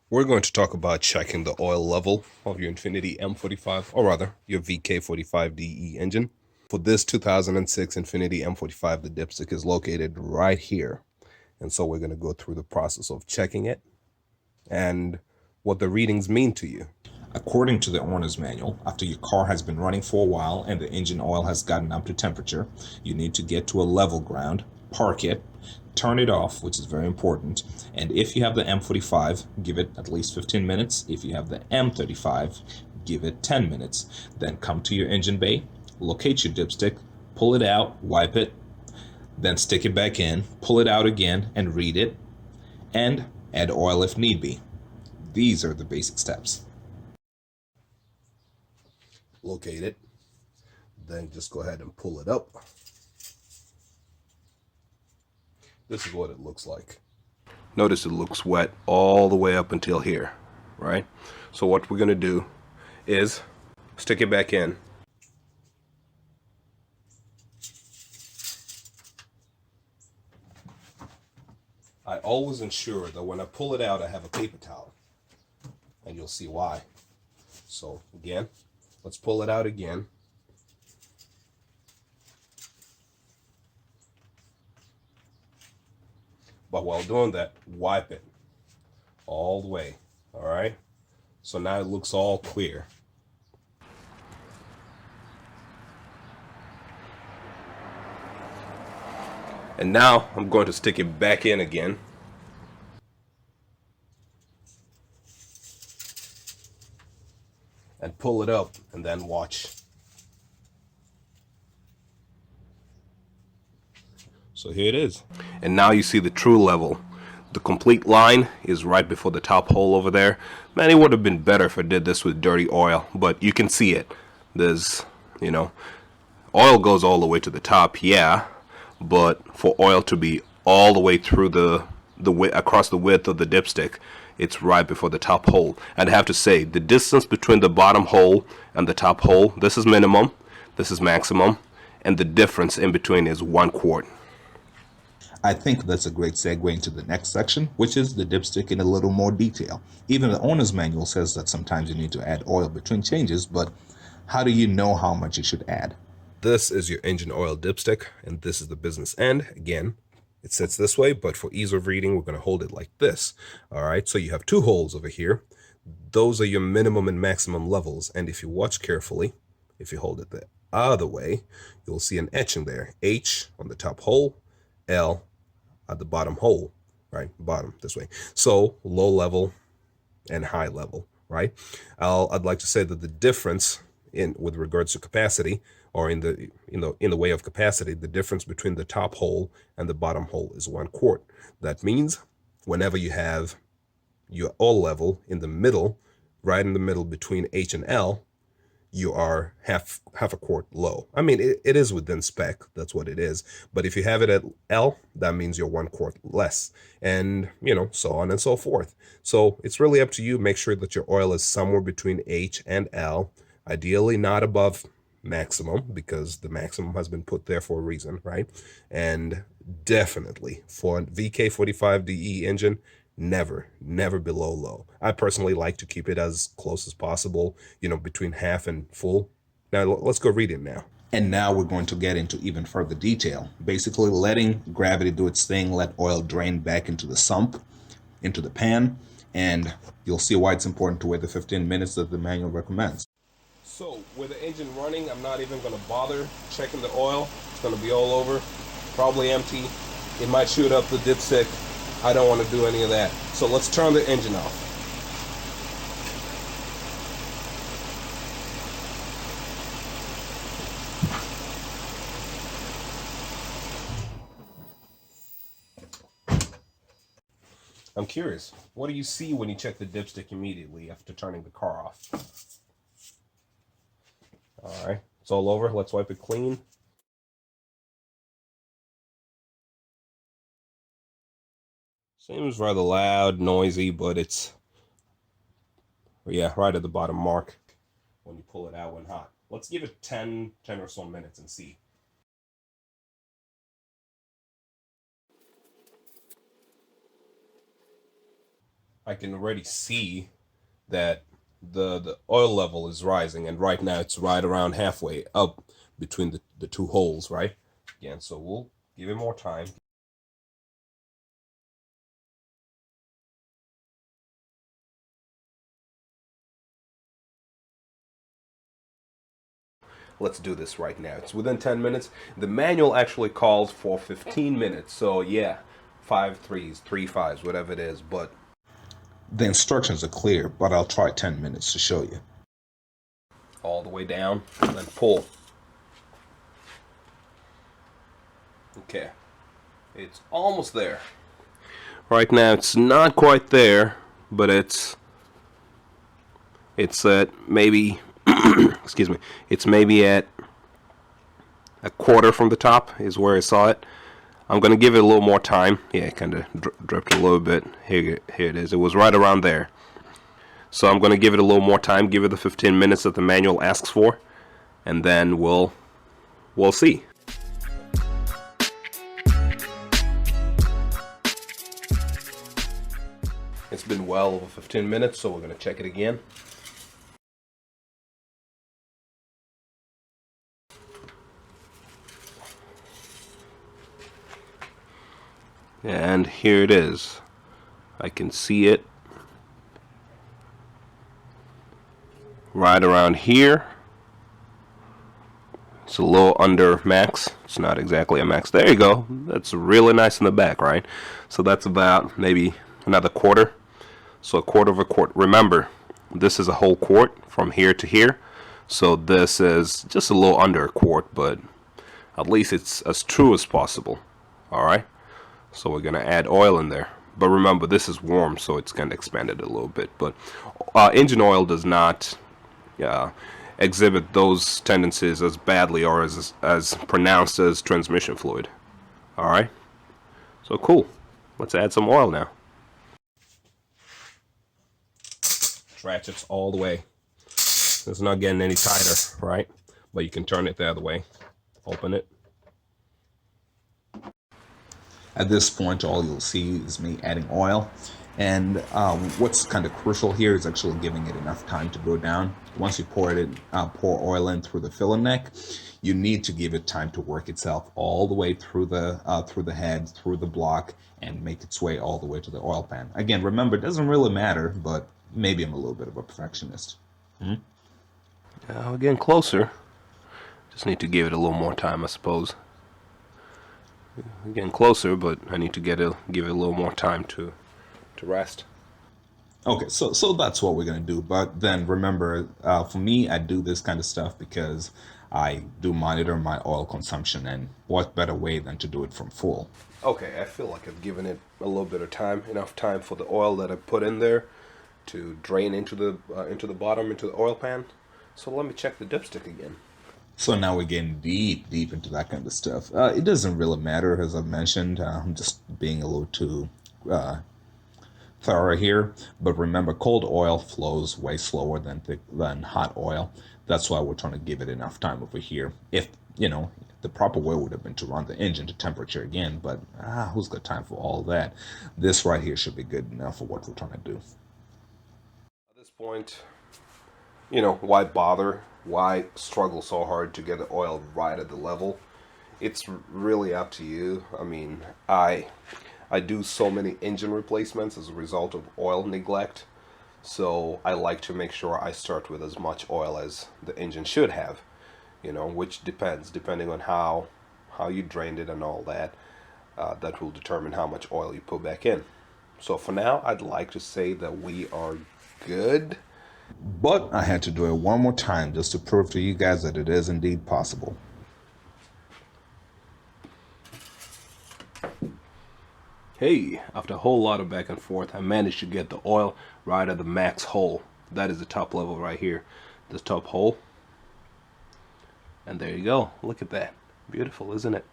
We're going to talk about checking the oil level of your Infiniti M45, or rather, your VK45DE engine. For this 2006 Infiniti M45, the dipstick is located right here. And so we're going to go through the process of checking it and what the readings mean to you. According to the owner's manual, after your car has been running for a while and the engine oil has gotten up to temperature, you need to get to a level ground, park it, turn it off, which is very important. And if you have the M45, give it at least 15 minutes. If you have the M35, give it 10 minutes. Then come to your engine bay, locate your dipstick, pull it out, wipe it, then stick it back in, pull it out again and read it, and add oil if need be. These are the basic steps. Locate it, then just go ahead and pull it up. This is what it looks like. Notice it looks wet all the way up until here, right? So what we're going to do is stick it back in. I always ensure that when I pull it out, I have a paper towel, and you'll see why. So again, let's pull it out again. But while doing that, wipe it all the way, all right? So now it looks all clear. And now I'm going to stick it back in again. And pull it up and then watch. So here it is. And now you see the true level. The complete line is right before the top hole over there. Man, it would have been better if I did this with dirty oil, but you can see it. There's, oil goes all the way to the top, yeah, but for oil to be all the way through the across the width of the dipstick, it's right before the top hole. And I have to say, the distance between the bottom hole and the top hole, this is minimum, this is maximum, and the difference in between is 1 quart. I think that's a great segue into the next section, which is the dipstick in a little more detail. Even the owner's manual says that sometimes you need to add oil between changes, but how do you know how much you should add? This is your engine oil dipstick, and this is the business end. Again, it sits this way, but for ease of reading, we're going to hold it like this. All right, so you have 2 holes over here. Those are your minimum and maximum levels, and if you watch carefully, if you hold it the other way, you'll see an etching there. H on the top hole, L at the bottom hole, right? Bottom this way. So low level and high level, right? I'd like to say that the difference with regards to capacity, or in the way of capacity, the difference between the top hole and the bottom hole is 1 quart. That means whenever you have your oil level in the middle, right in the middle between H and L, you are half a quart low. I mean, it is within spec. That's what it is. But if you have it at L, that means you're 1 quart less, and so on and so forth. So it's really up to you. Make sure that your oil is somewhere between H and L, ideally not above maximum, because the maximum has been put there for a reason, right? And definitely for a VK45DE engine, never below low. I personally like to keep it as close as possible, between half and full. Now let's go read it now. And now we're going to get into even further detail. Basically letting gravity do its thing, let oil drain back into the sump, into the pan, and you'll see why it's important to wait the 15 minutes that the manual recommends. So with the engine running, I'm not even going to bother checking the oil. It's going to be all over, probably empty. It might shoot up the dipstick. I don't want to do any of that. So let's turn the engine off. I'm curious, what do you see when you check the dipstick immediately after turning the car off? All right, it's all over. Let's wipe it clean. Seems rather loud, noisy, but it's, yeah, right at the bottom mark when you pull it out when hot. Let's give it 10 or so minutes and see. I can already see that the oil level is rising, and right now it's right around halfway up between the two holes, right? Again, so we'll give it more time. Let's do this right now. It's within 10 minutes. The manual actually calls for 15 minutes. So yeah, 5 threes, 3 fives, whatever it is. But The instructions are clear, but I'll try 10 minutes to show you. all the way down, and then pull. Okay, it's almost there. Right now it's not quite there, but it's at maybe excuse me, it's maybe at a quarter from the top is where I saw it. I'm gonna give it a little more time. Yeah, it kind of dripped a little bit. Here it is. It was right around there. So I'm gonna give it a little more time. Give it the 15 minutes that the manual asks for, and then we'll see. It's been well over 15 minutes, so we're gonna check it again. And here it is. I can see it right around here. It's a little under max. It's not exactly a max. There you go. That's really nice in the back, right? So that's about maybe another quarter. So a quarter of a quart. Remember, this is a whole quart from here to here. So this is just a little under a quart, but at least it's as true as possible. Alright? So we're going to add oil in there. But remember, this is warm, so it's kind of expanded a little bit. But engine oil does not exhibit those tendencies as badly or as pronounced as transmission fluid. Alright? So cool. Let's add some oil now. Ratchets all the way. It's not getting any tighter, right? But you can turn it the other way. Open it. At this point, all you'll see is me adding oil. And what's kind of crucial here is actually giving it enough time to go down. Once you pour oil in through the filler neck, you need to give it time to work itself all the way through the head, through the block, and make its way all the way to the oil pan. Again, remember, it doesn't really matter, but maybe I'm a little bit of a perfectionist. Now we're getting closer. Just need to give it a little more time, I suppose. We're getting closer, but I need to give it a little more time to rest. Okay, so that's what we're gonna do. But then remember, for me, I do this kind of stuff because I do monitor my oil consumption, and what better way than to do it from full? Okay, I feel like I've given it a little bit of time, enough time for the oil that I put in there to drain into the bottom, into the oil pan. So let me check the dipstick again. So now we're getting deep into that kind of stuff. It doesn't really matter, as I've mentioned. I'm just being a little too thorough here. But remember, cold oil flows way slower than hot oil. That's why we're trying to give it enough time over here. If, the proper way would have been to run the engine to temperature again, but who's got time for all that? This right here should be good enough for what we're trying to do. At this point, why bother? Why struggle so hard to get the oil right at the level? It's really up to you. I mean, I do so many engine replacements as a result of oil neglect. So I like to make sure I start with as much oil as the engine should have, which depending on how you drained it and all that. That will determine how much oil you put back in. So for now, I'd like to say that we are good. But I had to do it one more time just to prove to you guys that it is indeed possible. Hey, after a whole lot of back and forth, I managed to get the oil right at the max hole. That is the top level right here. This top hole. And there you go. Look at that. Beautiful, isn't it?